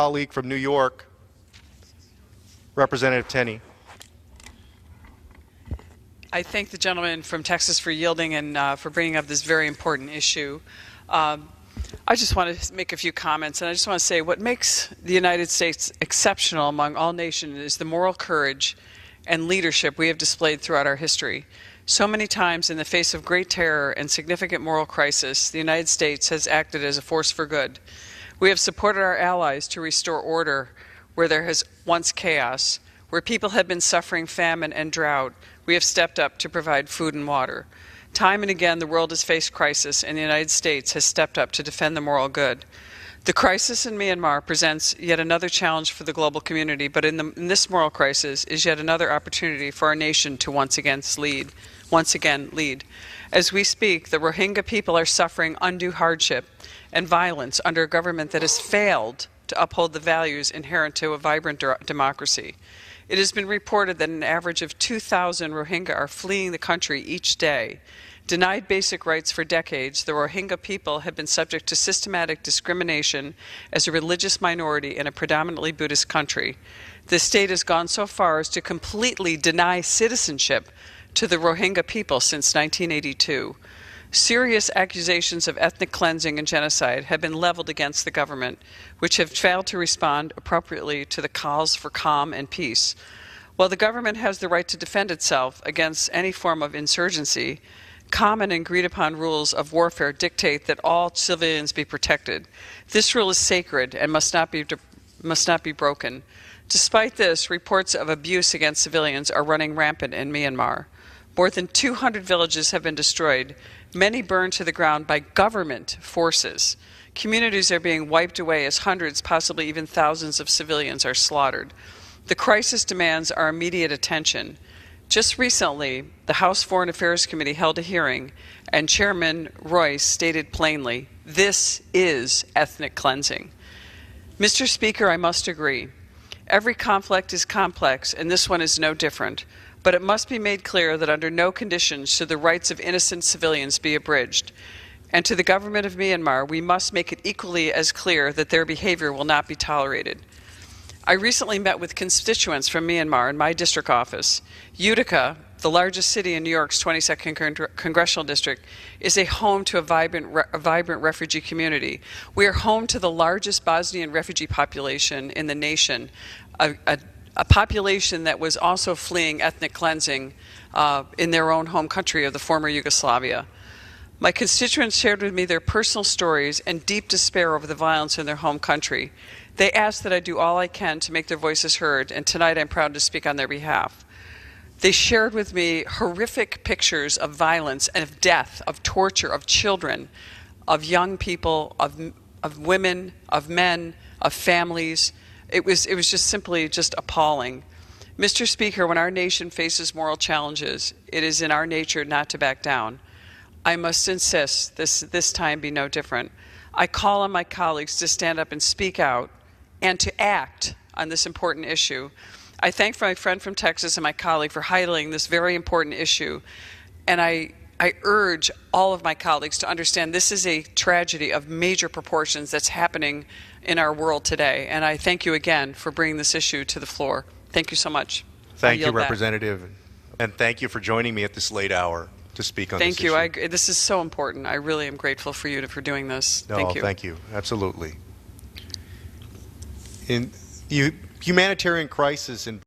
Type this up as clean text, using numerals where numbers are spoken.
Colleague from New York, Representative Tenney. I thank the gentleman from Texas for yielding and for bringing up this very important issue. I just want to make a few comments, and I just want to say what makes the United States exceptional among all nations is the moral courage and leadership we have displayed throughout our history. So many times in the face of great terror and significant moral crisis, the United States has acted as a force for good. We have supported our allies to restore order where there has once chaos. Where people have been suffering famine and drought, we have stepped up to provide food and water. Time and again, the world has faced crisis, and the United States has stepped up to defend the moral good. The crisis in Myanmar presents yet another challenge for the global community, but in this moral crisis is yet another opportunity for our nation to once again lead. As we speak, the Rohingya people are suffering undue hardship and violence under a government that has failed to uphold the values inherent to a vibrant democracy. It has been reported that an average of 2,000 Rohingya are fleeing the country each day. Denied basic rights for decades, the Rohingya people have been subject to systematic discrimination as a religious minority in a predominantly Buddhist country. The state has gone so far as to completely deny citizenship to the Rohingya people since 1982. Serious accusations of ethnic cleansing and genocide have been leveled against the government, which have failed to respond appropriately to the calls for calm and peace. While the government has the right to defend itself against any form of insurgency, common and agreed-upon rules of warfare dictate that all civilians be protected. This rule is sacred and must not be broken. Despite this, reports of abuse against civilians are running rampant in Myanmar. More than 200 villages have been destroyed, many burned to the ground by government forces. Communities are being wiped away as hundreds, possibly even thousands of civilians are slaughtered. The crisis demands our immediate attention. Just recently, the House Foreign Affairs Committee held a hearing, and Chairman Royce stated plainly, this is ethnic cleansing. Mr. Speaker, I must agree. Every conflict is complex, and this one is no different. But it must be made clear that under no conditions should the rights of innocent civilians be abridged. And to the government of Myanmar, we must make it equally as clear that their behavior will not be tolerated. I recently met with constituents from Myanmar in my district office. Utica, the largest city in New York's 22nd Congressional District, is a home to a vibrant refugee community. We are home to the largest Bosnian refugee population in the nation, a population that was also fleeing ethnic cleansing in their own home country of the former Yugoslavia. My constituents shared with me their personal stories and deep despair over the violence in their home country. They asked that I do all I can to make their voices heard, and tonight I'm proud to speak on their behalf. They shared with me horrific pictures of violence and of death, of torture, of children, of young people, of women, of men, of families. It was just simply appalling. Mr. Speaker, when our nation faces moral challenges, it is in our nature not to back down. I must insist this time be no different. I call on my colleagues to stand up and speak out and to act on this important issue. I thank my friend from Texas and my colleague for highlighting this very important issue. And I urge all of my colleagues to understand this is a tragedy of major proportions that's happening in our world today. And I thank you again for bringing this issue to the floor. Thank you so much. Thank you, Representative. And thank you for joining me at this late hour to speak on this issue. Thank you. This is so important. I really am grateful for you for doing this. Thank you. Thank you. Absolutely. In the humanitarian crisis in